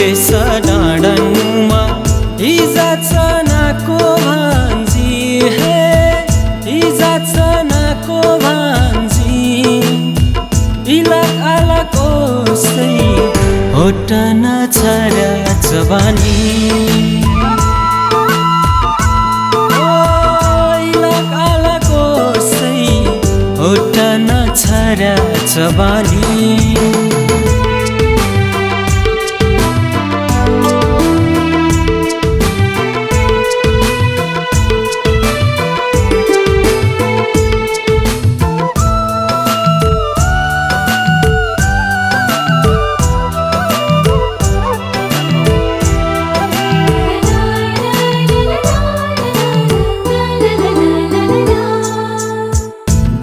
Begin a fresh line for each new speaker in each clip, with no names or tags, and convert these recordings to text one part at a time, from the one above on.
Case डाँडनमा हिजा चनाको भान्जी हे हिजा चनाको भान्जी इलाक आलाक ओसै होट नछाड्या जवानी इलाक आलाक ओसै होट नछाड्या जवानी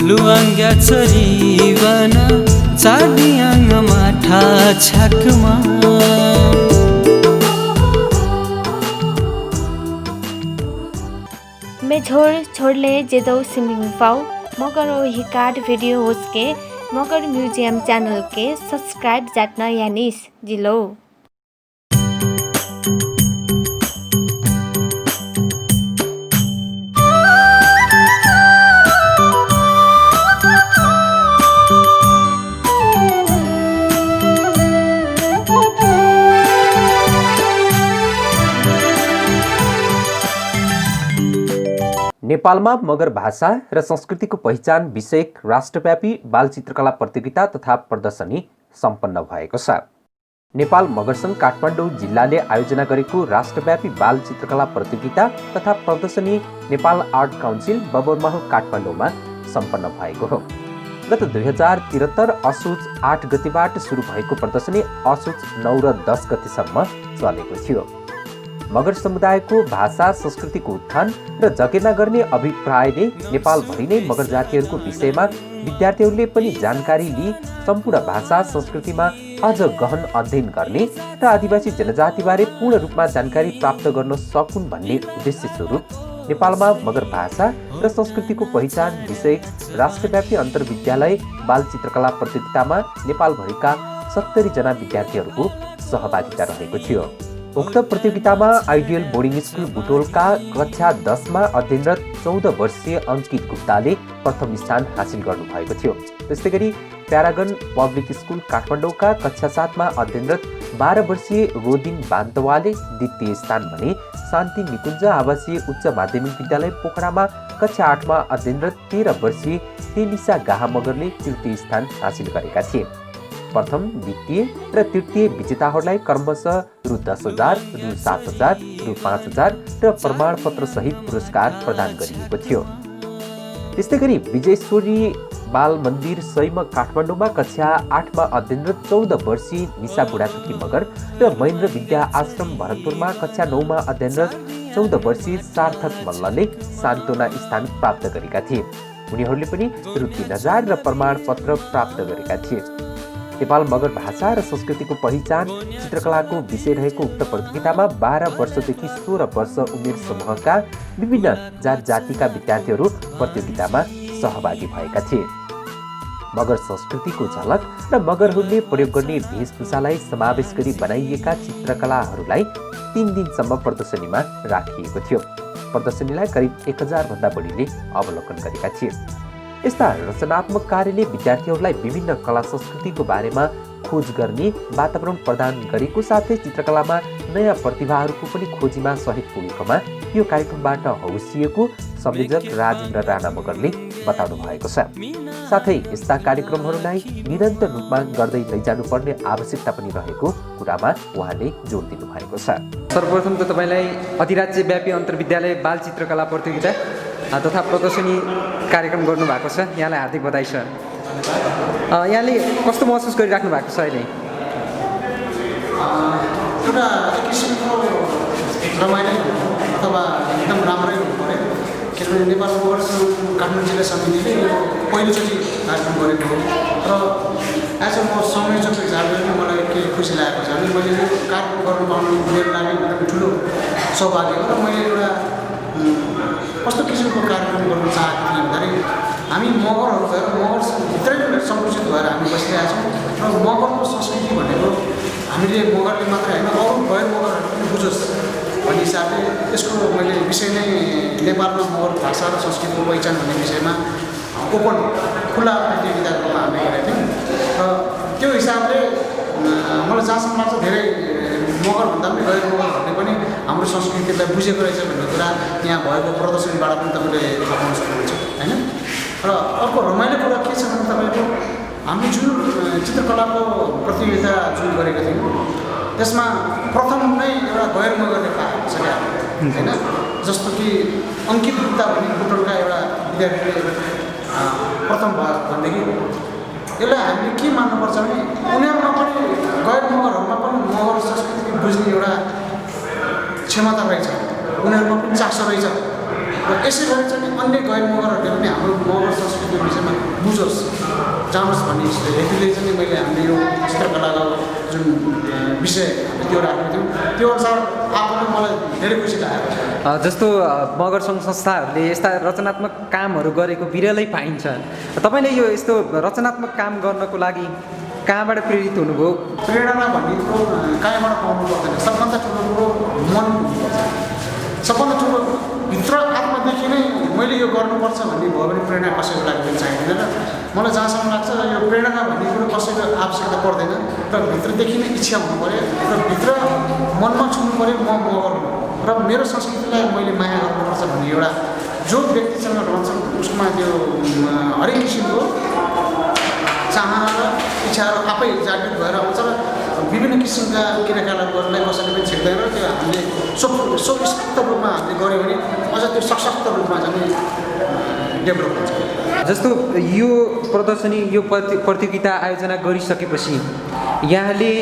लुवाङ्ग्या चरीवन चाडियाङ माठा छाकमा
मैं छोड़ले जेदौ सिमिंग पाऊ मगर ओ हिकार्ड वीडियो होस्के मगर म्यूजियम चैनल के सब्सक्राइब जाटना यानिस जिलो
नेपालमा मगर भाषा र संस्कृतिको पहिचान विषयक राष्ट्रव्यापी बालचित्रकला प्रतियोगिता तथा प्रदर्शनी सम्पन्न भएको छ। नेपाल मगर सङ्घ काठमाडौँ जिल्लाले आयोजना गरेको राष्ट्रव्यापी बालचित्रकला प्रतियोगिता तथा प्रदर्शनी नेपाल आर्ट काउन्सिल बबरमहल काठमाडौँमा सम्पन्न भएको हो। गत 2073 असोज 8 गतेबाट सुरु भएको प्रदर्शनी असोज 9 र 10 गतेसम्म चलेको थियो। मगर समुदायको भाषा संस्कृतिको उत्थान र जगेर्ना गर्ने अभिप्रायले नेपालभरि नै मगर जातिहरूको विषयमा विद्यार्थीहरूले पनि जानकारी लिई सम्पूर्ण भाषा संस्कृतिमा अझ गहन अध्ययन गर्ने र आदिवासी जनजातिबारे पूर्ण रूपमा जानकारी प्राप्त गर्न सकुन् भन्ने उद्देश्य स्वरूप नेपालमा मगर भाषा र संस्कृतिको पहिचान विषयक राष्ट्रव्यापी अन्तर्विद्यालय बालचित्रकला प्रतियोगितामा नेपालभरिका 70 जना विद्यार्थीहरूको सहभागिता रहेको थियो। उक्त प्रतियोगितामा आइडियल बोर्डिङ स्कुल बुटोलका कक्षा 10 मा अध्ययनरत 14 वर्षीय अंकित गुप्ताले प्रथम स्थान हासिल गर्नुभएको थियो। त्यस्तै गरी प्यारागन पब्लिक स्कुल काठमाडौँका कक्षा 7 मा अध्ययनरत 12 वर्षीय रोदिन बान्तवाले द्वितीय स्थान भने शान्ति निकुञ्ज आवासीय उच्च माध्यमिक विद्यालय पोखरामा कक्षा 8 मा अध्ययनरत 13 वर्षीय तेलिसा गाहा मगरले तृतीय स्थान हासिल गरेका थिए। प्रथम, द्वितीय र तृतीय विजेताहरूलाई क्रमशः रु 10,000, रु 7,000, रु 5,000 र प्रमाणपत्र सहित पुरस्कार प्रदान गरिएको थियो। त्यस्तै गरी विजयश्वरी बाल मन्दिर सैम काठमाडौँमा कक्षा 8 मा अध्ययनरत 14 वर्षीय निशा बुढाथोकी मगर र महेन्द्र विद्या आश्रम भरतपुरमा कक्षा 9 मा अध्ययनरत 14 वर्षीय सार्थक मल्लले सान्त्वना स्थान प्राप्त गरेका थिए। उनीहरूले पनि रु 3,000 र प्रमाणपत्र प्राप्त गरेका थिए। नेपाल मगर भाषा र संस्कृतिको पहिचान चित्रकलाको विषय रहेको उक्त प्रतियोगितामा 12 वर्षदेखि 16 वर्ष उमेर समूहका विभिन्न जात जातिका विद्यार्थीहरू प्रतियोगितामा सहभागी भएका थिए। मगर संस्कृतिको झलक र मगरहरूले प्रयोग गर्ने वेशभूषालाई समावेश गरी बनाइएका चित्रकलाहरूलाई 3 दिनसम्म प्रदर्शनीमा राखिएको थियो। प्रदर्शनीलाई करिब 1000 भन्दा बढीले अवलोकन गरेका थिए। यस्ता रचनात्मक कार्यले विद्यार्थीहरूलाई विभिन्न कला संस्कृतिको बारेमा खोज गर्ने वातावरण प्रदान गरेको साथै चित्रकलामा नयाँ प्रतिभाहरूको पनि खोजीमा सहयोग पुगेकोमा यो कार्यक्रमबाट हौसिएको संयोजक राजेन्द्र राणा मगरले बताउनु भएको छ। साथै यस्ता कार्यक्रमहरूलाई निरन्तर रूपमा गर्दै लैजानुपर्ने आवश्यकता पनि रहेको कुरामा उहाँले जोड दिनु भएको छ।
सर्वप्रथम त तपाईलाई अधिराज्यव्यापी अन्तर्विद्यालय बाल चित्रकला प्रतियोगिता तथा प्रदर्शनी कार्यक्रम गर्नुभएको छ, यहाँलाई हार्दिक बधाई छ। यहाँले कस्तो महसुस गरिराख्नु भएको छ अहिले?
एउटा किसिमको रमाइलो अथवा एकदम राम्रै हुनु पऱ्यो, किनभने नेपाल मगर काठमाडौँ जिल्ला समितिले यो पहिलोचोटि कार्यक्रम गरेको हो र एज अ म संयोजकको हिसाबले पनि मलाई के खुसी लागेको छ भने मैले यो कार्यक्रम गर्नु पाउनु मेरो लागि एकदम ठुलो सौभाग्य हो र मैले एउटा कस्तो किसिमको कार्यक्रम गर्न चाहेको थिएँ भन्दाखेरि हामी मगरहरू भएर मगरभित्रै सङ्कुचित भएर हामी बसिरहेका छौँ र मगरको संस्कृति भनेको हामीले मगरले मात्रै होइन अरू गैर मगरहरू पनि बुझोस् भन्ने हिसाबले यसको मैले विषय नै नेपालमा मगर भाषा र संस्कृतिको पहिचान भन्ने विषयमा ओपन खुला प्रतियोगिताको रूपमा हामीले गरेका थियौँ र त्यो हिसाबले मलाई जहाँसम्म लाग्छ धेरै मगरभन्दा पनि गैर मगरहरूले पनि हाम्रो संस्कृतिलाई बुझेको रहेछ भन्ने कुरा यहाँ भएको प्रदर्शनीबाट पनि तपाईँले थाहा पाउन सक्नुहुन्छ होइन र अर्को रमाइलो कुरा के छ भने तपाईँको हामीले जुन चित्रकलाको प्रतियोगिता जुन गरेका थियौँ त्यसमा प्रथम नै एउटा गैर मगरले पाएको होइन जस्तो कि अङ्कित गुप्ता भन्ने बुटोलका एउटा विद्यार्थीले प्रथम भयो भनेदेखि यसलाई हामीले के मान्नुपर्छ भने उनीहरूमा पनि गैर मगरहरूमा पनि मगर संस्कृति बुझ्ने एउटा क्षमता रहेछ उनीहरूमा पनि चासो रहेछ र यसै गरी चाहिँ अन्य गैर मगरहरूले पनि हाम्रो मगर संस्कृतिको विषयमा बुझोस् जानोस् भन्ने हेतुले चाहिँ मैले हामीले यो चित्रकलाको जुन विषय त्यो राखेको थियौँ त्यो अनुसार आफूलाई मलाई धेरै खुसी लागेको
जस्तो मगर सङ्घ संस्थाहरूले यस्ता रचनात्मक कामहरू गरेको बिरलै पाइन्छ तपाईँले यो यस्तो रचनात्मक काम गर्नको लागि कहाँबाट प्रेरित हुनुभयो
प्रेरणा भन्ने कुरो कहाँबाट पाउनु पर्दैन सबभन्दा ठुलो कुरो मन सबभन्दा ठुलो भित्र आत्मादेखि नै मैले यो गर्नुपर्छ भन्ने भयो भने प्रेरणा कसैको लागि चाहिँदैन र मलाई जहाँसम्म लाग्छ यो प्रेरणा भन्ने कुरो कसैको आवश्यकता पर्दैन र भित्रदेखि नै इच्छा हुनु पऱ्यो र भित्र मनमा छुनु पऱ्यो म मगर र मेरो संस्कृतिलाई मैले माया गर्नुपर्छ भन्ने एउटा जो व्यक्तिसँग रहन्छ उसमा त्यो हरेक किसिमको चाहना र इच्छाहरू आफै जागृत भएर आउँछ र विभिन्न किसिमका क्रियाकलापहरूलाई कसैले पनि छेक्दैन र त्यो हामीले स्वस्फूर्त रूपमा हामीले गऱ्यो भने अझ त्यो सशक्त रूपमा चाहिँ डेभलप हुन्छ
जस्तो यो प्रदर्शनी यो प्रतियोगिता आयोजना गरिसकेपछि यहाँले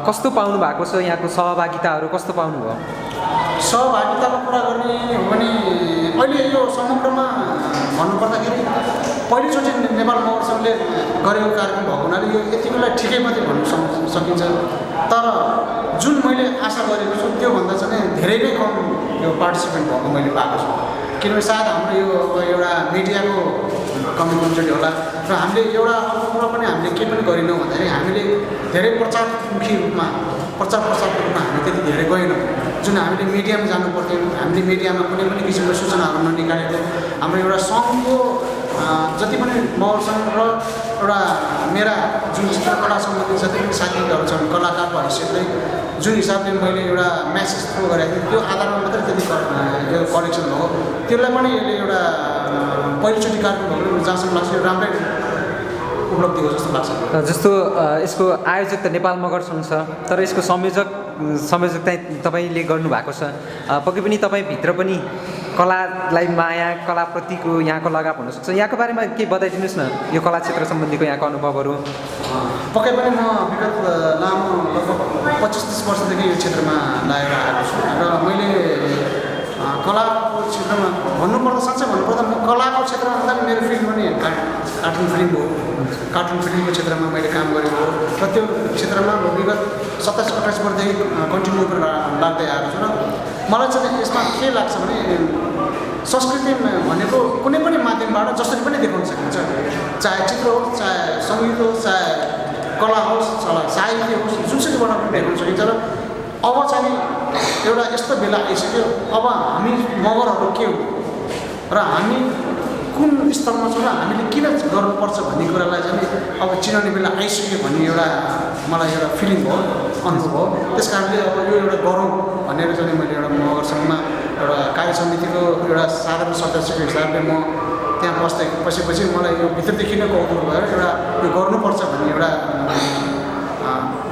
कस्तो पाउनु भएको छ यहाँको सहभागिताहरू कस्तो पाउनुभयो
सहभागिताको कुरा गर्ने हो भने अहिले यो समग्रमा भन्नुपर्दाखेरि पहिलोचोटि नेपाल मगर सङ्घले गरेको कार्यक्रम भएको हुनाले यो यतिकोलाई ठिकै मात्रै भन्नु सकिन्छ तर जुन मैले आशा गरेको छु त्योभन्दा चाहिँ धेरै नै कम यो पार्टिसिपेन्ट भएको मैले पाएको छु किनभने सायद हाम्रो यो एउटा मिडियाको कमिटमेन्ट होला र हामीले एउटा अर्को कुरा पनि हामीले केही पनि गरेनौँ भन्दाखेरि हामीले धेरै प्रचारमुखी रूपमा प्रसारको रूपमा हामी त्यति धेरै गएनौँ जुन हामीले मिडियामा जानु पर्थ्यो हामीले मिडियामा कुनै पनि किसिमको सूचनाहरू ननिकालेको हाम्रो एउटा सङ्घको जति पनि मगर सङ्घ र एउटा मेरा जुन चित्रकला सम्बन्धी जति पनि साथीहरू छन् कलाकारको हैसियतले जुन हिसाबले मैले एउटा म्यासेज थ्रो गरेको थिएँ त्यो आधारमा मात्रै त्यति यो कलेक्सन हो त्यसलाई पनि यसले एउटा पहिलोचोटि कार्यक्रम भएको जहाँसम्म लाग्छ यो राम्रै उपलब्धि हो जस्तो लाग्छ
जस्तो यसको आयोजक त नेपाल मगर सङ्घ छ तर यसको संयोजक चाहिँ तपाईँले गर्नुभएको छ पक्कै पनि तपाईँभित्र पनि कलालाई माया कलाप्रतिको यहाँको लगाव हुनसक्छ यहाँको बारेमा केही बताइदिनुहोस् न यो कला क्षेत्र सम्बन्धीको यहाँको अनुभवहरू
पक्कै पनि म विगत लामो लगभग 25-30 वर्षदेखि यो क्षेत्रमा लागेर आएको छु र मैले कलाको क्षेत्रमा भन्नुपर्दा साँच्चै भन्नुपर्दा म कलाको क्षेत्रमा भन्दा मेरो फिल्ड पनि कार्टुन फिल्म हो कार्टुन फिल्मको क्षेत्रमा मैले काम गरेको हो र त्यो क्षेत्रमा विगत 27-28 वर्षदेखि कन्टिन्यू लाग्दै आएको छु र मलाई चाहिँ यसमा के लाग्छ भने संस्कृति भनेको कुनै पनि माध्यमबाट जसरी पनि देखाउन सकिन्छ चाहे चित्र होस् चाहे सङ्गीत होस् चाहे कला होस् साहित्य होस् जुनसुकैबाट पनि देखाउन सकिन्छ र अब चाहिँ एउटा यस्तो बेला आइसक्यो अब हामी मगरहरू के हो र हामी कुन स्तरमा छौँ र हामीले किन गर्नुपर्छ भन्ने कुरालाई चाहिँ अब चिनाउने बेला आइसक्यो भन्ने एउटा मलाई एउटा फिलिङ भयो अनुभव हो त्यस कारणले अब यो एउटा गरौँ भनेर चाहिँ मैले एउटा मगर सङ्घमा एउटा कार्य समितिको एउटा साधारण सदस्यको हिसाबले म त्यहाँ बसेपछि मलाई यो भित्रदेखि नै कौतुक भएर एउटा यो गर्नुपर्छ भन्ने एउटा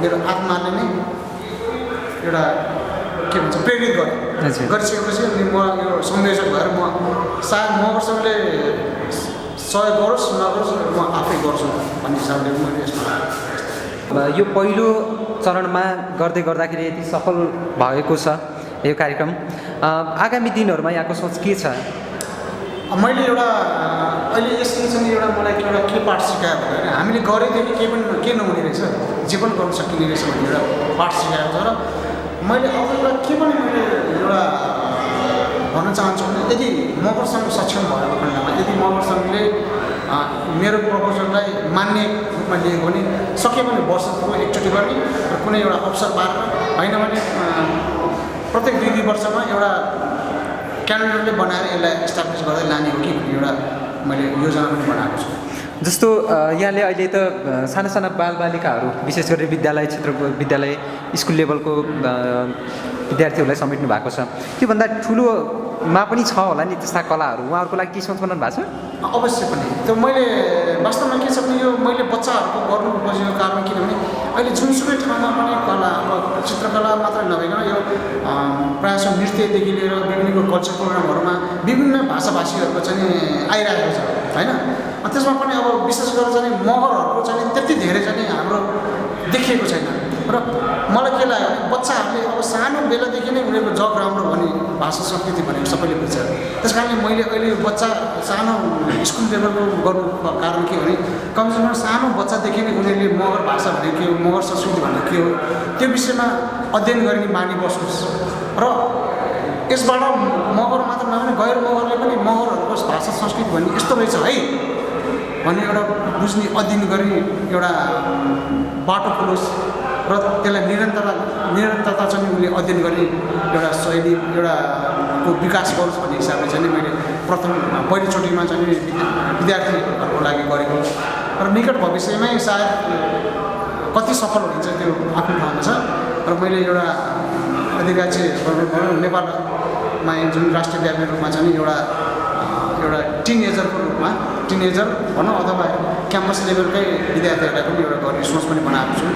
मेरो आत्माले नै एउटा के भन्छ प्रेरित गरिसकेपछि अनि म यो संयोजक भएर म सायद मगर सङ्घले सहयोग गरोस् नगरोस् म आफै गर्छु भन्ने हिसाबले मैले यसमा
यो पहिलो चरणमा गर्दै गर्दाखेरि यति सफल भएको छ यो कार्यक्रम आगामी दिनहरूमा यहाँको सोच के छ
मैले एउटा अहिले यसले चाहिँ एउटा मलाई एउटा के पाठ सिकायो भने हामीले गरेदेखि केही पनि के नहुने रहेछ जे पनि गर्न सकिने रहेछ भन्ने एउटा पाठ सिकाएको छ र मैले अब एउटा के पनि मैले एउटा भन्न चाहन्छु भने यदि मगर सङ्घ सक्षम भएको खण्डमा यदि मगर सङ्घले मेरो प्रपोजललाई मान्ने रूपमा लिएको भने सक्यो भने वर्षको एकचोटि गर्ने र कुनै एउटा अवसर पारेर होइन भने प्रत्येक 2 वर्षमा एउटा क्यालेन्डरले बनाएर यसलाई इस्टाब्लिस गर्दै लाने हो कि भन्ने एउटा मैले योजना पनि बनाएको छु।
जस्तो यहाँले अहिले त साना साना बालबालिकाहरू विशेष गरी विद्यालय क्षेत्रको विद्यालय स्कुल लेभलको विद्यार्थीहरूलाई समेट्नु भएको छ। त्योभन्दा ठुलोमा पनि छ होला नि त्यस्ता कलाहरू, उहाँहरूको लागि के सोच बनाउनु भएको छ?
अवश्य पनि त्यो मैले वास्तवमा के छ भने यो मैले बच्चाहरूको गर्नु खोजेको कारण किनभने अहिले जुनसुकै ठाउँमा पनि कला अब चित्रकला मात्रै नभइकन यो प्रायः जसो नृत्यदेखि लिएर विभिन्न कल्चर प्रोग्रामहरूमा विभिन्न भाषाभाषीहरूको चाहिँ आइरहेको छ होइन। त्यसमा पनि अब विशेष गरेर चाहिँ मगरहरूको चाहिँ त्यति धेरै चाहिँ हाम्रो देखिएको छैन र मलाई के लाग्यो भने बच्चाहरूले अब सानो बेलादेखि नै उनीहरूको जग राम्रो भने भाषा संस्कृति भनेको सबैले बुझ्छ। त्यस कारणले मैले अहिले बच्चा सानो स्कुल लेभलको गर्नुको कारण के हो भने कमसेकम सानो बच्चादेखि नै उनीहरूले मगर भाषा भनेको के हो, मगर संस्कृति भनेको के हो त्यो विषयमा अध्ययन गर्ने बानी बस्नुहोस् र यसबाट मगर मात्र नभए गैर मगरले पनि मगरहरूको भाषा संस्कृति भन्ने यस्तो रहेछ है भन्ने एउटा बुझ्ने अध्ययन गर्ने एउटा बाटो खोलोस् र त्यसलाई निरन्तरता चाहिँ उसले अध्ययन गर्ने एउटा शैली एउटा को विकास गरोस् भन्ने हिसाबले चाहिँ मैले प्रथम पहिलोचोटिमा चाहिँ विद्यार्थीहरूको लागि गरेको र निकट भविष्यमै सायद कति सफल हुन्छ त्यो आफ्नो ठाउँमा छ र मैले एउटा अधिराज्य नेपालमा जुन राष्ट्रव्यापी रूपमा चाहिँ एउटा टिनेजरको रूपमा टिनेजर भनौँ अथवा क्याम्पस लेभलकै विद्यार्थीहरूलाई पनि एउटा गर्ने सोच पनि बनाएको छु।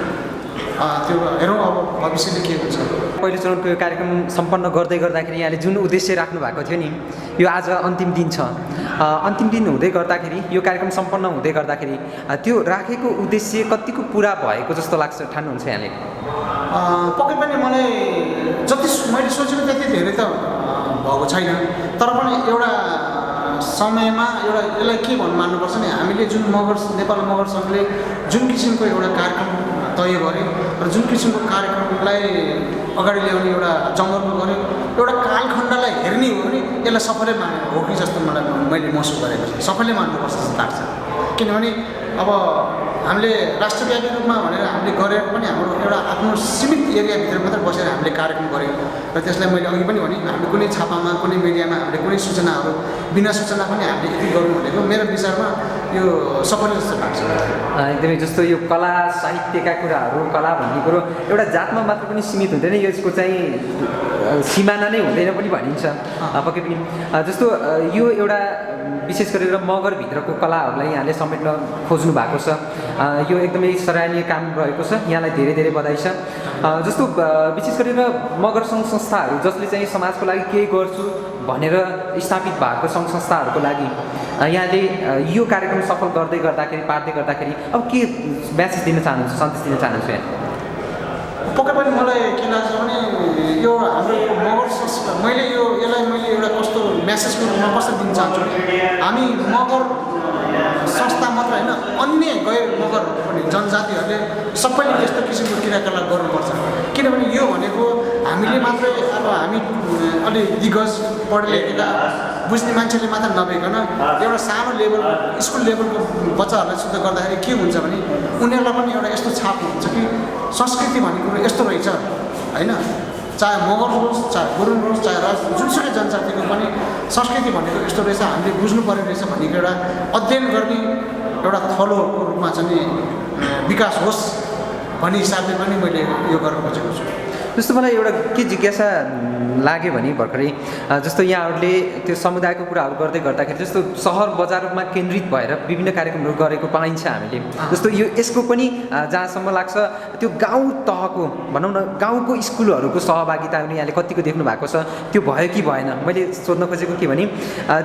त्यो हेरौँ अब भविष्यले के हुन्छ।
पहिलो चरणको यो कार्यक्रम सम्पन्न गर्दै गर्दाखेरि यहाँले जुन उद्देश्य राख्नु भएको थियो नि यो आज अन्तिम दिन छ। अन्तिम दिन हुँदै गर्दाखेरि यो कार्यक्रम सम्पन्न हुँदै गर्दाखेरि त्यो राखेको उद्देश्य कतिको पुरा भएको जस्तो लाग्छ ठान्नुहुन्छ यहाँले?
पक्कै पनि मलाई जति मैले सोचेको त्यति धेरै त भएको छैन तर पनि एउटा समयमा एउटा यसलाई के भन्नु मान्नुपर्छ नि हामीले जुन नेपाल मगर सङ्घले जुन किसिमको एउटा कार्यक्रम तय गऱ्यो र जुन किसिमको कार्यक्रमलाई अगाडि ल्याउने एउटा जङ्गलको गऱ्यो एउटा कालखण्डलाई हेर्ने हो भने यसलाई सबैले माने हो कि जस्तो मैले महसुस गरेको छु। सबैले मान्नुपर्छ जस्तो लाग्छ किनभने अब हामीले राष्ट्रव्यापी रूपमा भनेर हामीले गरेर पनि हाम्रो एउटा आफ्नो सीमित एरियाभित्र मात्रै बसेर हामीले कार्यक्रम गऱ्यौँ र त्यसलाई मैले अघि पनि भने हामीले कुनै छापामा कुनै मिडियामा हामीले कुनै सूचनाहरू बिना सूचना पनि हामीले यति गर्नु भनेको मेरो विचारमा यो सफल जस्तो लाग्छ।
एकदमै जस्तो यो कला साहित्यका कुराहरू कला भन्ने कुरो एउटा जातमा मात्र पनि सीमित हुँदैन, यसको चाहिँ सिमाना नै हुँदैन पनि भनिन्छ पक्कै पनि। जस्तो यो एउटा विशेष गरेर मगरभित्रको कलाहरूलाई यहाँले समेट्न खोज्नु भएको छ, यो एकदमै सराहनीय काम रहेको छ, यहाँलाई धेरै धेरै बधाई छ। जस्तो विशेष गरेर मगर सङ्घ संस्थाहरू जसले चाहिँ समाजको लागि केही गर्छु भनेर स्थापित भएको सङ्घ संस्थाहरूको लागि यहाँले यो कार्यक्रम सफल गर्दै गर्दाखेरि अब के म्यासेज दिन चाहनुहुन्छ, सन्देश दिन चाहनुहुन्छ?
पक्कै पनि मलाई के लाग्छ भने यो हाम्रो मगर मैले यसलाई एउटा कस्तो म्यासेजको रूपमा कस्तो दिन चाहन्छु भने हामी मगर संस्था मात्र होइन अन्य गैर मगर पनि जनजातिहरूले सबैले यस्तो किसिमको क्रियाकलाप गर्नुपर्छ किनभने यो भनेको हामीले मात्रै अब हामी अलि दिग्गज पढे लेखेका बुझ्ने मान्छेले मात्र नभइकन एउटा सानो लेभल स्कुल लेभलको बच्चाहरूलाई शुद्ध गर्दाखेरि के हुन्छ भने उनीहरूलाई पनि एउटा यस्तो छाप हुन्छ कि संस्कृति भन्ने कुरो यस्तो रहेछ होइन। चाहे मगर होस् चाहे गुरुङ होस् चाहे जुनसुकै जनजातिको पनि संस्कृति भनेको यस्तो रहेछ हामीले बुझ्नु पर्ने रहेछ भनेको एउटा अध्ययन गर्ने एउटा थलोको रूपमा चाहिँ विकास होस् भन्ने हिसाबले पनि मैले यो गर्न खोजेको छु।
जस्तो मलाई एउटा के जिज्ञासा लाग्यो भने भर्खरै जस्तो यहाँहरूले त्यो समुदायको कुराहरू गर्दाखेरि जस्तो सहर बजारमा केन्द्रित भएर विभिन्न कार्यक्रमहरू गरेको पाइन्छ हामीले। जस्तो यो यसको पनि जहाँसम्म लाग्छ त्यो गाउँ तहको भनौँ न गाउँको स्कुलहरूको सहभागिता पनि यहाँले कतिको देख्नु भएको छ, त्यो भयो कि भएन? मैले सोध्न खोजेको के भने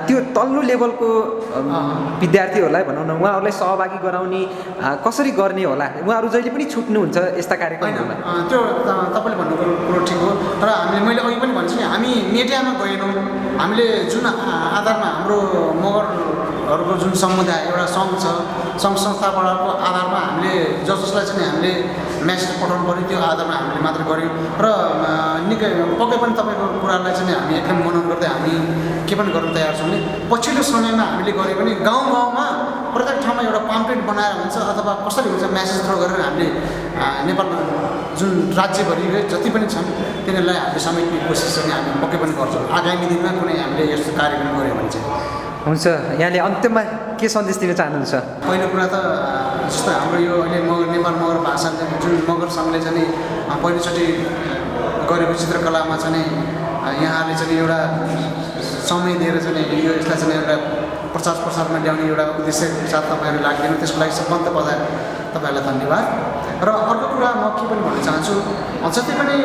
त्यो तल्लो लेभलको विद्यार्थीहरूलाई भनौँ न उहाँहरूलाई सहभागी गराउने कसरी गर्ने होला? उहाँहरू जहिले पनि छुट्नुहुन्छ यस्ता कार्यक्रमहरूमा?
त्यो तपाईँले भन्नु कुरो ठिक हो तर मैले अघि पनि भन्छु नि हामी मिडियामा गएनौँ, हामीले जुन आधारमा हाम्रो मगर मगरहरूको जुन समुदाय एउटा सङ्घ छ सङ्घ संस्थाको आधारमा हामीले जसलाई चाहिँ हामीले म्यासेज पठाउनु पऱ्यो त्यो आधारमा हामीले मात्र गऱ्यौँ र निकै पक्कै पनि तपाईँको कुरालाई चाहिँ हामी एकदम मनन गर्दै हामी के पनि गर्न तयार छौँ भने पछिल्लो समयमा हामीले गऱ्यो भने गाउँ गाउँमा प्रत्येक ठाउँमा एउटा पम्पलेट बनाएर हुन्छ अथवा कसरी हुन्छ म्यासेज थ्रो गरेर हामीले नेपालमा जुन राज्यभरि जति पनि छन् तिनीहरूलाई हामीले समेट्ने कोसिस चाहिँ हामी पक्कै पनि गर्छौँ आगामी दिनमा कुनै हामीले यस्तो कार्यक्रम गऱ्यो भने चाहिँ
हुन्छ। यहाँले अन्त्यमा के सन्देश दिन चाहनुहुन्छ?
पहिलो कुरा त जस्तो हाम्रो यो अहिले नेपाल मगर भाषा जुन मगर सङ्घले चाहिँ पहिलोचोटि गरेको चित्रकलामा चाहिँ यहाँले चाहिँ एउटा समय दिएर चाहिँ यो यसलाई चाहिँ एउटा प्रसारमा ल्याउने एउटा उद्देश्यको साथ तपाईँहरू लाग्दैन त्यसको लागि सबभन्दा पहिला तपाईँहरूलाई धन्यवाद। र अर्को कुरा म के पनि भन्न चाहन्छु जति पनि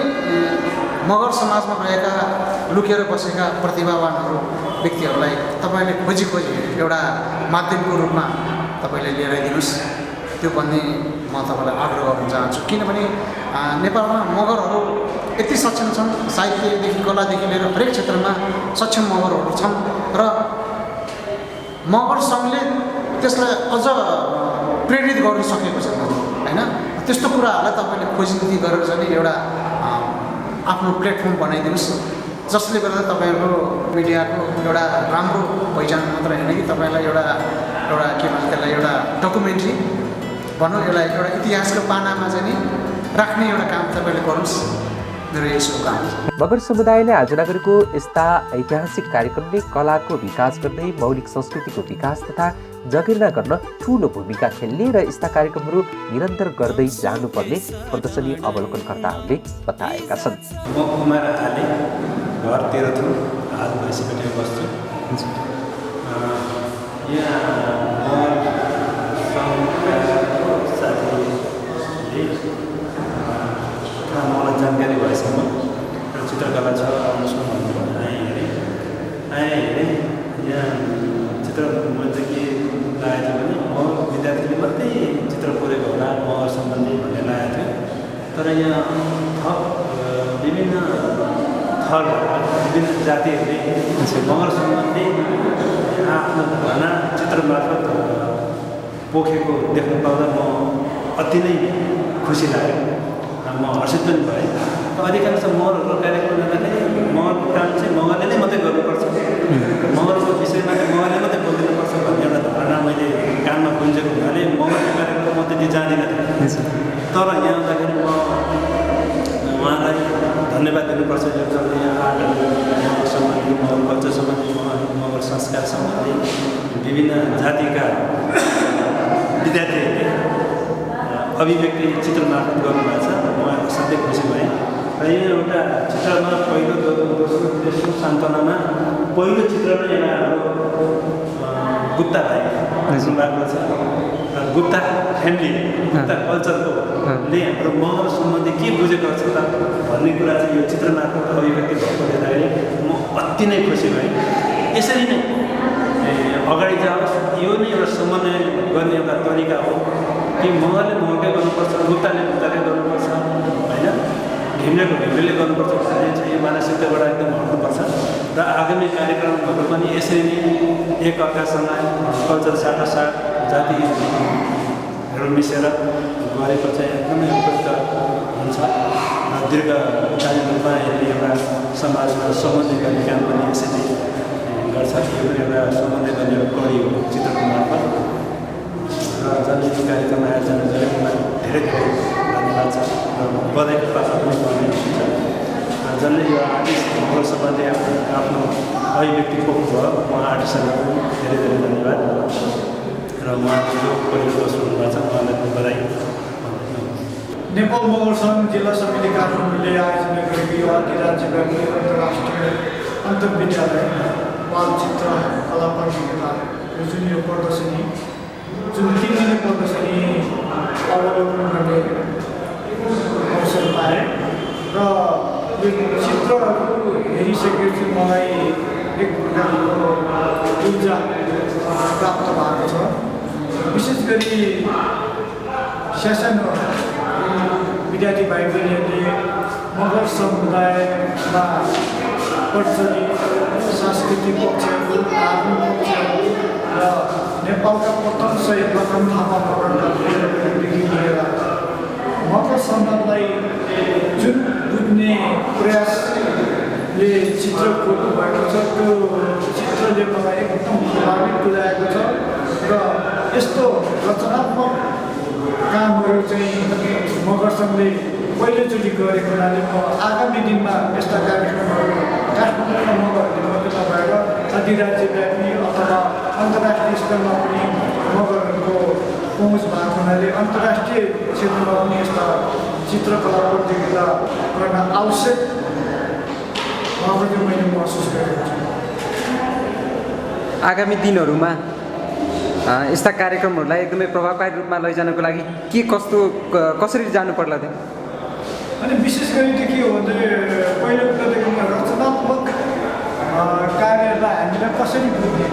मगर समाजमा रहेका लुकेर बसेका प्रतिभावानहरू व्यक्तिहरूलाई तपाईँले खोजी एउटा माध्यमको रूपमा तपाईँले लिएर आइदिनुहोस् त्यो भन्ने म तपाईँलाई आग्रह गर्न चाहन्छु किनभने नेपालमा मगरहरू यति सक्षम छन् साहित्यदेखि कलादेखि लिएर हरेक क्षेत्रमा सक्षम मगरहरू छन् र मगर सङ्घले त्यसलाई अझ प्रेरित गर्न सकेको छ होइन त्यस्तो कुराहरूलाई तपाईँले खोजी गरेर चाहिँ एउटा आफ्नो प्लेटफर्म बनाइदिनुहोस् जसले गर्दा तपाईँहरूको मिडियाको एउटा राम्रो पहिचान मात्र होइन कि तपाईँलाई एउटा के भन्छ त्यसलाई एउटा डकुमेन्ट्री भनौँ यसलाई एउटा इतिहासको पानामा चाहिँ राख्ने एउटा काम तपाईँले गर्नुहोस् मेरो यही शुभकामना।
मगर समुदायले आयोजना गरेको यस्ता ऐतिहासिक कार्यक्रमले कलाको विकास गर्दै मौलिक संस्कृतिको विकास तथा जगेर्ना गर्न ठूलो भूमिका खेल्ने र यस्ता कार्यक्रमहरू निरन्तर गर्दै जानुपर्ने प्रदर्शनी अवलोकनकर्ताहरूले बताएका छन्।
म कुमार आले घर तेह्रथुम हाल भैँसीपेटे बस्छु। यहाँ साथीले मलाई जानकारी भएसम्म एउटा चित्रकला छ आउनुहोस् न भन्नुभयो। आएँ हेरेँ यहाँ चित्र मैले चाहिँ के लागेको थियो भने म विद्यार्थीले मात्रै चित्र कोरेको होला मगर सम्बन्धी भन्ने लागेको थियो तर यहाँ थप विभिन्न थर विभिन्न जातिहरूले मगर सम्बन्धी आफ्नो धारणा चित्र मार्फत पोखेको देख्न पाउँदा म अति नै खुसी लाग्यो। म हर्षित पनि भएँ। अधिकांश मगरहरूको कार्यक्रम जाँदाखेरि मगरको काम चाहिँ मगरले नै मात्रै गर्नुपर्छ, मगरको विषयमा चाहिँ मगरले मात्रै बोलिदिनुपर्छ भन्ने एउटा धारणा मैले कानमा गुन्जेको हुनाले मगरको कार्यक्रम म त्यति जाँदिनँ थिएँ। तर यहाँ आउँदाखेरि म उहाँलाई धन्यवाद दिनुपर्छ यो जसले यहाँ आर्टहरू मगर सम्बन्धी मगर कल्चर सम्बन्धी मगर संस्कार सम्बन्धी विभिन्न जातिका विद्यार्थीहरूले अभिव्यक्ति चित्र मार्फत गर्नुभएको छ। म असाध्यै खुसी भएँ र यो एउटा चित्रमा पहिलो दोस्रो तेस्रो सान्त्वनामा पहिलो चित्र नै एउटा हाम्रो गुप्ता भाइ भएको छ र गुप्ता फ्यामिली गुप्ता कल्चरकोले हाम्रो मगर सम्बन्धी के बुझेको छ त भन्ने कुरा चाहिँ यो चित्र मार्फत अभिव्यक्ति भएको देख्दाखेरि म अति नै खुसी भएँ। यसरी नै अगाडि जाओस् यो नै एउटा समन्वय गर्ने एउटा तरिका हो कि मगरले मगरकै गर्नुपर्छ, गुप्ताले गुप्ताले गर्नुपर्छ होइन, ढिम्रेको ढिम्रेले गर्नुपर्छ भन्ने चाहिँ यो मानसिकताबाट एकदम हट्नुपर्छ र आगामी कार्यक्रमहरू पनि यसरी नै एकअर्कासँग कल्चर साटासाट जातिहरू मिसेर गरेको चाहिँ एकदमै उपयुक्त हुन्छ। दीर्घकालीन रूपमा यसले एउटा समाजमा समन्वय गर्ने काम पनि यसरी गर्छ। यो पनि एउटा समन्वय गर्ने एउटा कडी हो चित्रको मार्फत र जसले यो कार्यक्रम आयोजना गरेकोमा धेरै धेरै धन्यवाद छ र बधाईको पात्र पनि पर्ने हुन्छ। जसले यो आर्टिस्ट मगर सम्बन्धी आफ्नो अभिव्यक्ति पोख्नुभयो उहाँ आर्टिस्टहरूलाई पनि धेरै धेरै धन्यवाद र उहाँको जो पहिलो दोस्रो हुनुभएको छ उहाँलाई पनि बधाई।
नेपाल मगर सङ्घ जिल्ला समिति काठमाडौँले आयोजना गरेको यो राज्यव्यापी अन्तर्राष्ट्रिय अन्तर्विद्यालय बालचित्र कला प्रतियोगिता जुन यो प्रदर्शनी जुन 3 दिने प्रदर्शनी अवलोकन गर्ने अवसर पाएँ र यो चित्रहरू हेरिसकेपछि मलाई एक प्रकारको ऊर्जा प्राप्त भएको छ। विशेष गरी सानो विद्यार्थी भाइ बहिनीहरूले मगर समुदायमा प्रचलित सांस्कृतिक पक्षहरू, धार्मिक पक्षहरू र नेपालका प्रथम सहित रतन थापा मगरदेखि लिएर मगर सम्बन्धलाई जुन बुझ्ने प्रयासले चित्र कोर्नु भएको छ त्यो चित्रले मलाई एकदम प्रभावित तुल्याएको छ र यस्तो रचनात्मक कामहरू चाहिँ मगर सङ्घले पहिलोचोटि गरेको हुनाले म आगामी दिनमा यस्ता कार्यक्रमहरू काठमाडौँका मगरहरूले मात्रै नभएर अधिराज्यव्यापी अथवा अन्तर्राष्ट्रिय स्तरमा पनि मगरहरूको पहुँच भएको हुनाले अन्तर्राष्ट्रिय क्षेत्रमा पनि यस्ता चित्रकला प्रतियोगिता गर्न आवश्यक भएको चाहिँ मैले महसुस गरेको छु।
आगामी दिनहरूमा यस्ता कार्यक्रमहरूलाई एकदमै प्रभावकारी रूपमा लैजानको लागि के कस्तो कसरी जानु पर्ला थियो?
अनि विशेष गरी चाहिँ के हो भने पहिलो कुरा त रचनात्मक कार्यलाई हामीलाई कसरी बुझ्ने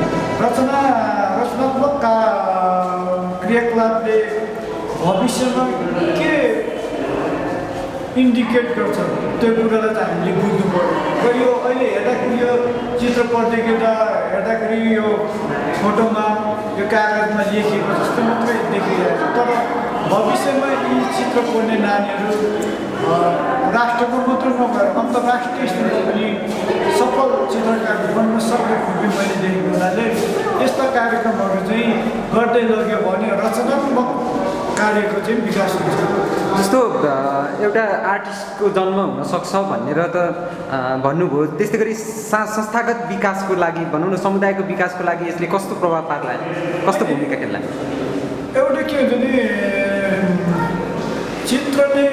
रचनात्मक क्रियाकलापले भविष्यमा के इन्डिकेट गर्छ त्यो कुरालाई चाहिँ हामीले बुझ्नु पर्यो र यो अहिले हेर्दाखेरि यो चित्र प्रतियोगिता हेर्दाखेरि यो फोटोमा यो कागजमा लेखिएको जस्तो मात्रै देखिरहेको छ तर भविष्यमा यी चित्र कोर्ने नानीहरू राष्ट्रको मात्र नभएर अन्तर्राष्ट्रिय स्तरमा पनि सफल चित्रकार बन्न सक्ने खुबी मैले देखेको हुनाले यस्ता कार्यक्रमहरू चाहिँ गर्दै लग्यो भने रचनात्मक कार्यको चाहिँ विकास हुन्छ।
जस्तो एउटा आर्टिस्टको जन्म हुनसक्छ भनेर त भन्नुभयो, त्यस्तै गरी संस्थागत विकासको लागि भनौँ न समुदायको विकासको लागि यसले कस्तो प्रभाव पार्ला, कस्तो भूमिका खेल्ला?
एउटा के हुन्छ भने चित्रले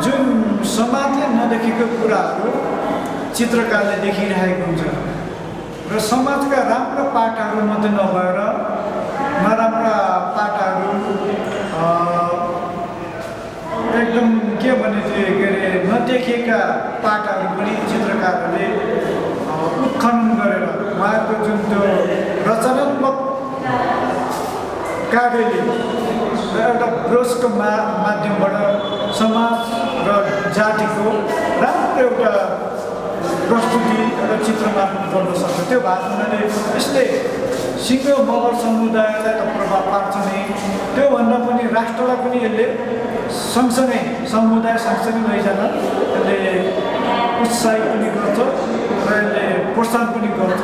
जुन समाजले नदेखेको कुराहरू चित्रकारले देखिरहेको हुन्छ र समाजका राम्रा पाटाहरू मात्रै नभएर नराम्रा पाटाहरू एकदम के भने चाहिँ के अरे नदेखेका पाटाहरू पनि चित्रकारहरूले उत्खनन गरेर उहाँहरूको जुन त्यो रचनात्मक कार्यले एउटा ब्रसको माध्यमबाट समाज र जातिको राम्रो एउटा प्रस्तुति एउटा चित्रमा गर्न सक्छ। त्यो भएको हुनाले यसले सिङ्गो मगर समुदायलाई त प्रभाव पार्छ नै, त्योभन्दा पनि राष्ट्रलाई पनि यसले सँगसँगै समुदाय सँगसँगै लैजान यसले उत्साहित पनि गर्छ र यसले प्रोत्साहन पनि गर्छ।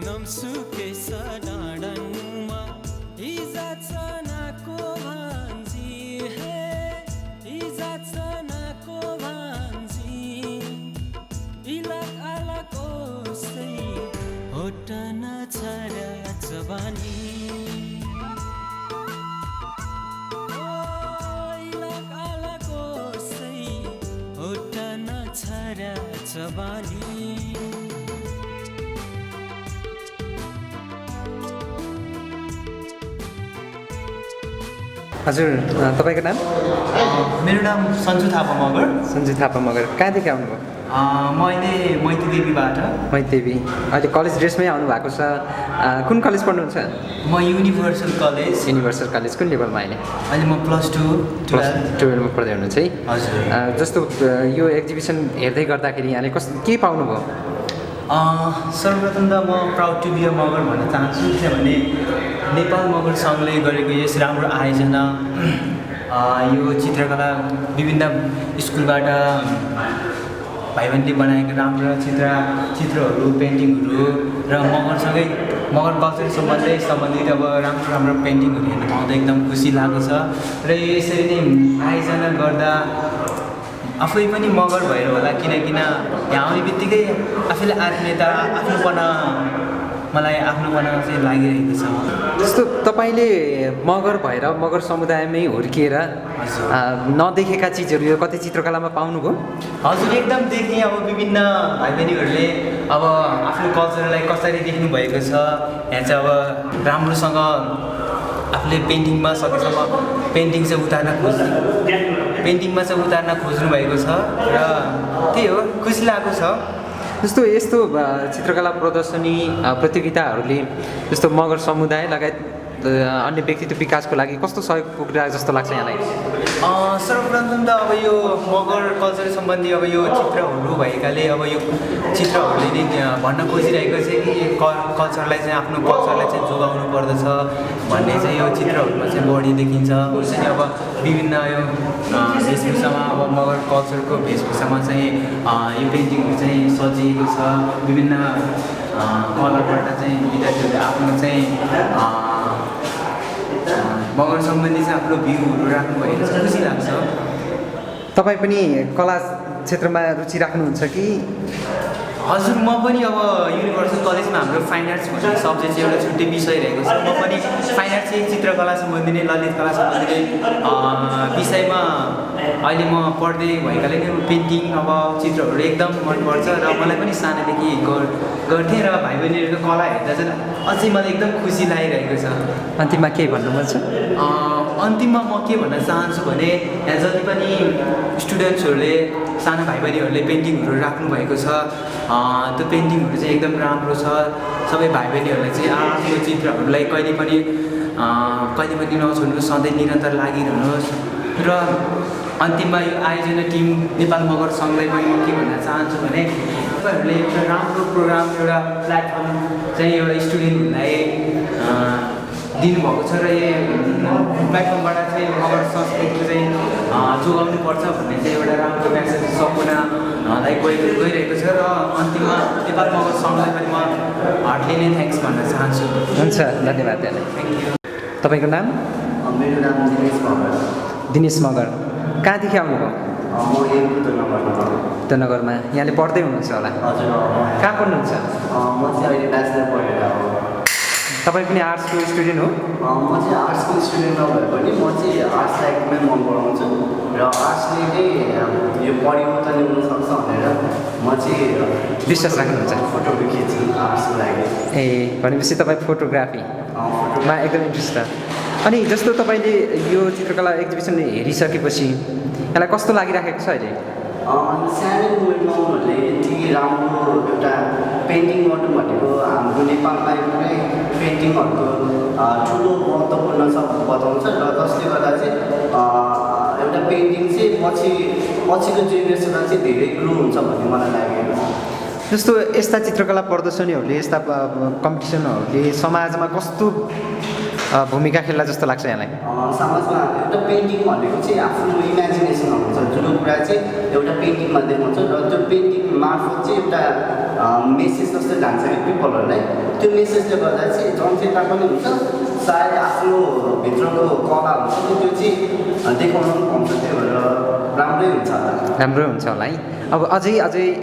नमसुके सडाडनमा हिजा चनाको भान्जी हे हिजा चनाको भान्जी इलाक आलाक ओसै होटन छरा जवानी इलाक आलाक ओसै होटन छरा जवानी।
हजुर, तपाईँको नाम?
मेरो नाम सन्जु थापा मगर।
सन्जु थापा मगर, कहाँदेखि आउनुभयो?
म अहिले मैतीदेवीबाट।
मैतीदेवी, अहिले कलेज ड्रेसमै आउनु भएको छ। कुन कलेज पढ्नुहुन्छ?
म युनिभर्सल कलेज।
युनिभर्सल कलेज कुन लेभलमा अहिले?
अहिले म +12
पढ्दै हुनुहुन्छ है?
हजुर।
जस्तो यो एक्जिबिसन हेर्दै गर्दाखेरि यहाँले के पाउनुभयो?
सर्वप्रथम त म proud to be a Magar भन्न चाहन्छु, किनभने नेपाल मगर सङ्घले गरेको यस राम्रो आयोजना, यो चित्रकला विभिन्न स्कुलबाट भाइ बहिनीले बनाएको राम्रो चित्रहरू पेन्टिङहरू र मगरसँगै मगर कल्चरसँगै सम्बन्धित अब राम्रो पेन्टिङहरू हेर्न पाउँदा एकदम खुसी लागेको छ र यसरी नै आयोजना गर्दा आफै पनि मगर भएर होला, किनकि यहाँ आउने बित्तिकै आफैले आत्मीयता मलाई आफ्नोपना चाहिँ लागिरहेको छ।
जस्तो तपाईँले मगर भएर मगर समुदायमै हुर्किएर नदेखेका चिजहरू यो कति चित्रकलामा पाउनुभयो?
हजुर, एकदम देखेँ। अब विभिन्न भाइ बहिनीहरूले अब आफ्नो कल्चरलाई कसरी देख्नु भएको छ, यहाँ चाहिँ अब राम्रोसँग आफूले पेन्टिङमा सकेसम्म पेन्टिङ चाहिँ उतार्न खोज्ने पेन्टिङमा चाहिँ उतार्न खोज्नु भएको छ र त्यही हो, खुसी लागेको छ।
जस्तो यस्तो चित्रकला प्रदर्शनी प्रतियोगिताहरूले जस्तो मगर समुदाय लगायत अन्य व्यक्तित्व विकासको लागि कस्तो सहयोग पुगिरहेको जस्तो लाग्छ यहाँलाई?
सर्वप्रथम त अब यो मगर कल्चर सम्बन्धी अब यो चित्रहरू भएकाले अब यो चित्रहरूले नै भन्न खोजिरहेको छ कि कल्चरलाई चाहिँ आफ्नो कल्चरलाई चाहिँ जोगाउनु पर्दछ भन्ने चाहिँ यो चित्रहरूमा चाहिँ बढी देखिन्छ। हुन्छ नि अब विभिन्न यो वेशभूषामा अब मगर कल्चरको वेशभूषामा चाहिँ यो पेन्टिङहरू चाहिँ सजिएको छ। विभिन्न कलरबाट चाहिँ विद्यार्थीहरूले आफ्नो चाहिँ मगर सम्बन्धी चाहिँ आफ्नो भ्यूहरू राख्नु भएको छ, खुसी लाग्छ।
तपाईँ पनि कला क्षेत्रमा रुचि राख्नुहुन्छ कि?
हजुर, म पनि अब युनिभर्सल कलेजमा हाम्रो फाइन आर्ट्स भन्ने सब्जेक्ट चाहिँ एउटा छुट्टै विषय रहेको छ। म पनि फाइन आर्ट्स चाहिँ चित्रकला सम्बन्धी नै, ललित कला सम्बन्धी नै विषयमा अहिले म पढ्दै भएकाले नै पेन्टिङ अब चित्रहरू एकदम मनपर्छ र मलाई पनि सानैदेखि गर्थेँ र भाइ बहिनीहरूको कला हेर्दा चाहिँ अझै मलाई एकदम खुसी लागिरहेको छ।
अन्तिममा के भन्नु मन छ?
अन्तिममा म के भन्न चाहन्छु भने यहाँ जति पनि स्टुडेन्ट्सहरूले, सानो भाइ बहिनीहरूले पेन्टिङहरू राख्नु भएको छ, त्यो पेन्टिङहरू चाहिँ एकदम राम्रो छ। सबै भाइ बहिनीहरूलाई चाहिँ आफ्नो चित्रहरूलाई कहिले पनि नछोड्नुहोस्, सधैँ निरन्तर लागिरहनुहोस्। र अन्तिममा यो आयोजना टिम नेपाल मगर सङ्घलाई पनि म के भन्न चाहन्छु भने तपाईँहरूले एउटा राम्रो प्रोग्राम, एउटा प्लेटफर्म चाहिँ एउटा स्टुडेन्टहरूलाई दिनुभएको छ र यो प्लेटफर्मबाट चाहिँ मगर संस्कृतिको चाहिँ जोगाउनुपर्छ भन्ने चाहिँ एउटा राम्रो म्यासेज सम्पूर्णलाई गइरहेको छ। र अन्तिममा नेपाल मगर सङ्घलाई पनि म हार्टली नै थ्याङ्क्स भन्न चाहन्छु।
हुन्छ, धन्यवाद। तपाईँको नाम?
मेरो नाम दिनेश मगर।
दिनेश मगर, कहाँदेखि आउनुभयो?
म
नगरमा। यहाँले पढ्दै हुनुहुन्छ होला?
हजुर।
कहाँ पढ्नुहुन्छ?
म चाहिँ अहिले ब्याचलर पढेर हो।
तपाईँ पनि आर्ट्सको स्टुडेन्ट हो?
म चाहिँ आर्ट्सको स्टुडेन्ट नभए पनि म चाहिँ आर्ट्सलाई एकदमै मन पराउँछु र आर्ट्सले नै यो परिवर्तन ल्याउन सक्छ भनेर म चाहिँ
विश्वास राख्नुहुन्छ?
फोटोहरू खिच्छु आर्ट्सको लागि।
ए, भनेपछि तपाईँ फोटोग्राफीमा एकदम इन्ट्रेस्ट छ। अनि जस्तो तपाईँले यो चित्रकला एक्जिबिसन हेरिसकेपछि यसलाई कस्तो लागिराखेको छ अहिले?
सानो उमेरमा उनीहरूले यति राम्रो एउटा पेन्टिङ गर्नु भनेको हाम्रो नेपालमा एकदमै पेन्टिङहरूको ठुलो महत्त्वपूर्ण छ बताउँछ र जसले गर्दा चाहिँ एउटा पेन्टिङ चाहिँ पछिको जेनेरेसनमा चाहिँ धेरै ग्रो हुन्छ भन्ने मलाई लागेको छ।
जस्तो यस्ता चित्रकला प्रदर्शनीहरूले, यस्ता कम्पिटिसनहरूले समाजमा कस्तो भूमिका खेल्ला जस्तो लाग्छ यहाँलाई?
समाजमा एउटा पेन्टिङ भनेको चाहिँ आफ्नो इमेजिनेसन हुन्छ, जुन कुरा चाहिँ एउटा पेन्टिङमा देखाउँछ र त्यो पेन्टिङ मार्फत चाहिँ एउटा मेसेज जस्तो जान्छ कि पिपलहरूलाई। त्यो मेसेजले गर्दा चाहिँ जनचेतना पनि हुन्छ, सायद आफ्नो भित्रको कला हुन्छ त्यो चाहिँ देखाउन पनि पाउँछ। त्यो भएर राम्रै हुन्छ होला।
राम्रै हुन्छ होला है। अब अझै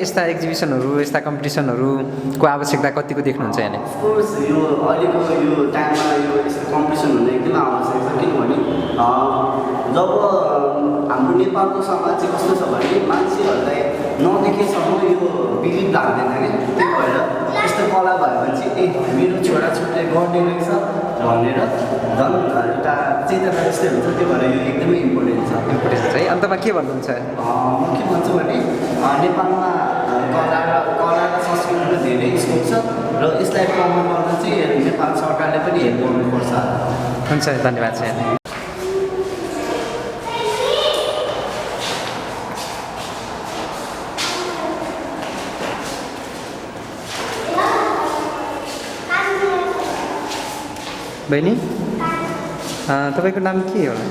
यस्ता एक्जिबिसनहरू, यस्ता कम्पिटिसनहरूको आवश्यकता कतिको देख्नुहुन्छ यहाँले?
अफकोर्स यो अहिलेको यो टाइममा यो यस्तो कम्पिटिसन हुनु एकदमै आवश्यक छ। किनभने जब हाम्रो नेपालको समाज चाहिँ कस्तो छ भने मान्छेहरूलाई नदेखेसम्म यो बिलिभ लाग्दैन क्या। त्यही भएर यस्तो कला भयो भने चाहिँ मेरो छोराछोरीले गर्ने रहेछ भनेर झन् एउटा चेतना जस्तै हुन्छ। त्यो भएर यो एकदमै इम्पोर्टेन्ट छ
है। अन्तमा के भन्नुहुन्छ?
म के भन्छु भने नेपालमा कला र संस्कृतिको धेरै स्कोप छ र यसलाई प्रमोट गर्न चाहिँ नेपाल सरकारले पनि हेल्प गर्नुपर्छ।
हुन्छ, धन्यवाद छ। बहिनी, तपाईँको नाम के होला?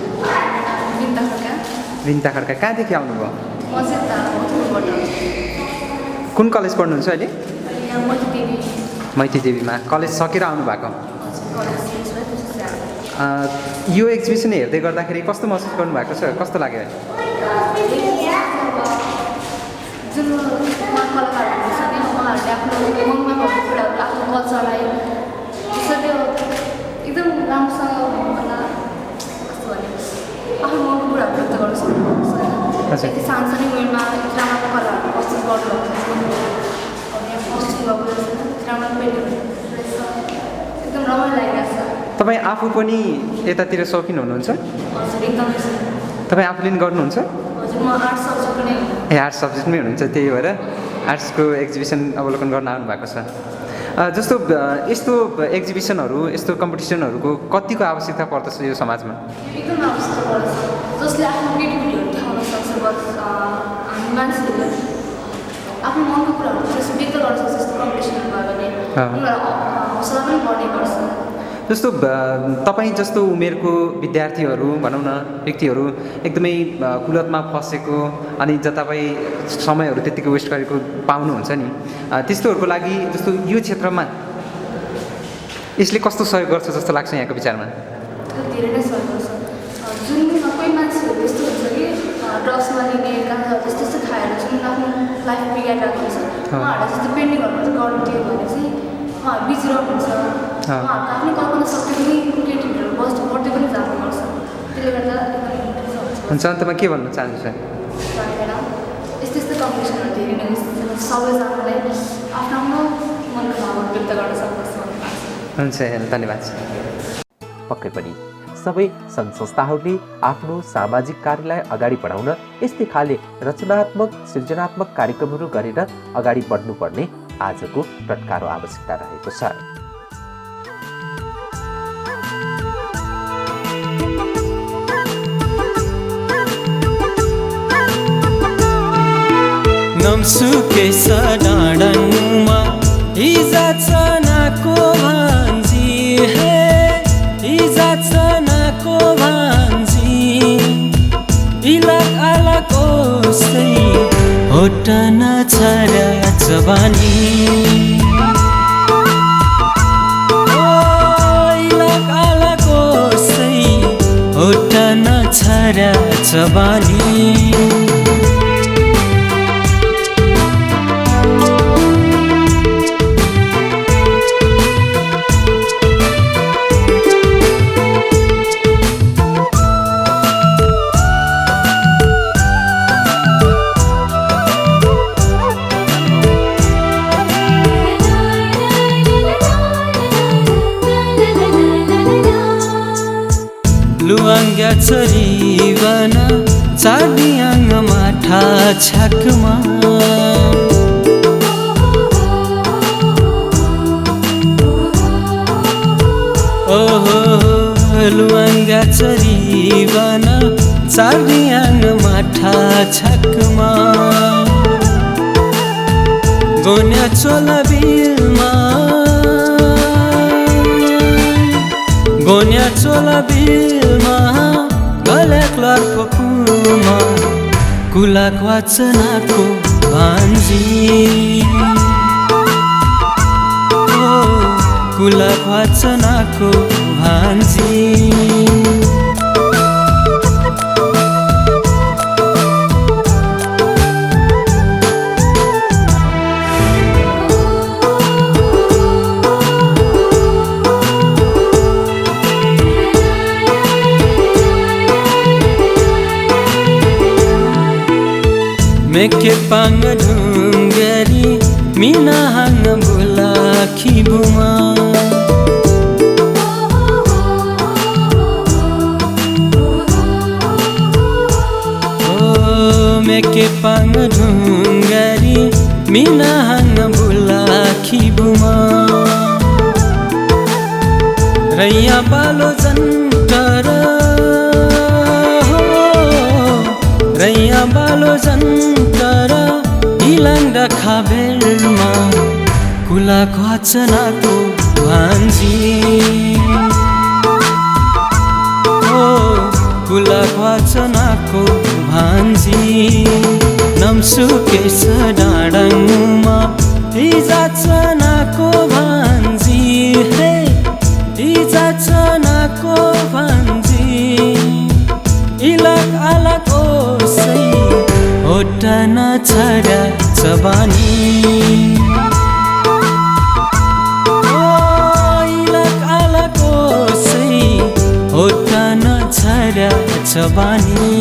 बिन्ता खड्का। कहाँदेखि आउनुभयो? कुन कलेज पढ्नुहुन्छ अहिले? मैती देवीमा। कलेज सकेर आउनु भएको? यो एक्जिबिसन हेर्दै गर्दाखेरि कस्तो महसुस गर्नुभएको छ? कस्तो लाग्यो?
एकदम राम्रोसँग आफ्नो मनको कुराहरू व्यक्त गर्न सक्नुहुन्छ होइन। यति सानसानो उमेरमा राम्रो कलाहरू प्रस्तुत गर्नुभएको छ, राम्रो पेन्टिङ रहेछ, एकदम रमाइलो लागिरहेको छ।
तपाईँ आफू पनि यतातिर सौकिन हुनुहुन्छ?
हजुर, एकदमै
तपाईँ आफूले नि गर्नुहुन्छ?
हजुर, म आर्ट्स सब्जेक्ट नै
ए आर्ट्स सब्जेक्टमै हुनुहुन्छ, त्यही भएर आर्ट्सको एक्जिबिसन अवलोकन गर्न आउनु भएको छ। जस्तो यस्तो एक्जिबिसनहरू यस्तो कम्पिटिसनहरूको कतिको आवश्यकता पर्दछ यो समाजमा?
एकदम आवश्यकता पर्दछ, जसले आफ्नो क्रिएटिभिटीहरू देखाउन सक्छ। हामी मान्छेहरूले आफ्नो मनको कुराहरू जस्तो व्यक्त गर्न सक्छ। यस्तो कम्पिटिसनहरू भयो भने उनीहरू हौसला पनि बढ्ने गर्छ।
जस्तो तपाईँ जस्तो उमेरको विद्यार्थीहरू भनौँ न, व्यक्तिहरू एकदमै कुलतमा फसेको अनि तपाईँ समयहरू त्यत्तिको वेस्ट गरेको पाउनुहुन्छ नि, त्यस्तोहरूको लागि जस्तो यो क्षेत्रमा यसले कस्तो सहयोग गर्छ जस्तो लाग्छ यहाँको विचारमा?
धेरै नै सहयोग गर्छ। जुन कोही मान्छेहरू यस्तो हुन्छ कि ड्रग्समा लिने गाँजा त्यस्तो त्यस्तो खाएर जुन आफ्नो लाइफ बिगारिरहेको हुन्छ, उहाँहरूलाई जस्तो पेन्टिङहरू गर्नु दियो भने चाहिँ उहाँहरू बिजिरहनुहुन्छ। उहाँहरूको आफ्नो कल्पना शक्ति पनि क्रिएटिभिटीहरू बढ्दै पनि जानु पर्छ। त्यसले गर्दा
हुन्छ। अन्तमा के भन्न चाहन्छु?
यस्तो यस्तो कम्पिटिसनहरू धेरै नै सबैजनालाई आफ्नो आफ्नो मनको भावहरू व्यक्त गर्न सक्छ।
हुन्छ, धन्यवाद।
पक्कै पनि सबै सङ्घ संस्थाहरूले आफ्नो सामाजिक कार्यलाई अगाडि बढाउन यस्तै खाले रचनात्मक सृजनात्मक कार्यक्रमहरू गरेर अगाडि बढ्नुपर्ने आजको टटकारो आवश्यकता रहेको छ।
नमसुके डाँडामा हिजा चनाको भान्जी हे हिजा चनाको भान्जी इलाक आलाक ओसै होटन छरा चबानी इलाक आलाक ओसै होटन छरा चबानी लुवाङ्ग्या चरीवन चाडियाङ माठा छाकमा ओहो लुवाङ्ग्या चरीवन चाडियाङ माठा छाकमा गोन्या चोला बिलमा गोन्या चोला बिलमा गल्याक लर्को कुमा कुलाक वाचनाको भान्जी ओ कुलाक वाचनाको भान्जी मेके पाङ ढुङ्गरी मिना हाङ बुलाखी बुमा ओ मेके पाङ ढुङ्गरी मिना हाङ बुलाखी बुमा रैया बालो जन्टर रैया बालो जन्तर इलाङ खाबेलमा कुलाक वाचनाको भान्जी ओ कुलाक वाचनाको भान्जी नमसुके डाँडामा हिजा चनाको भान्जी हे हिजा चनाको भान्जी इलाक आलाक ओसै होटन छरा चबानी इलाक आलाक ओसै होटन छरा चबानी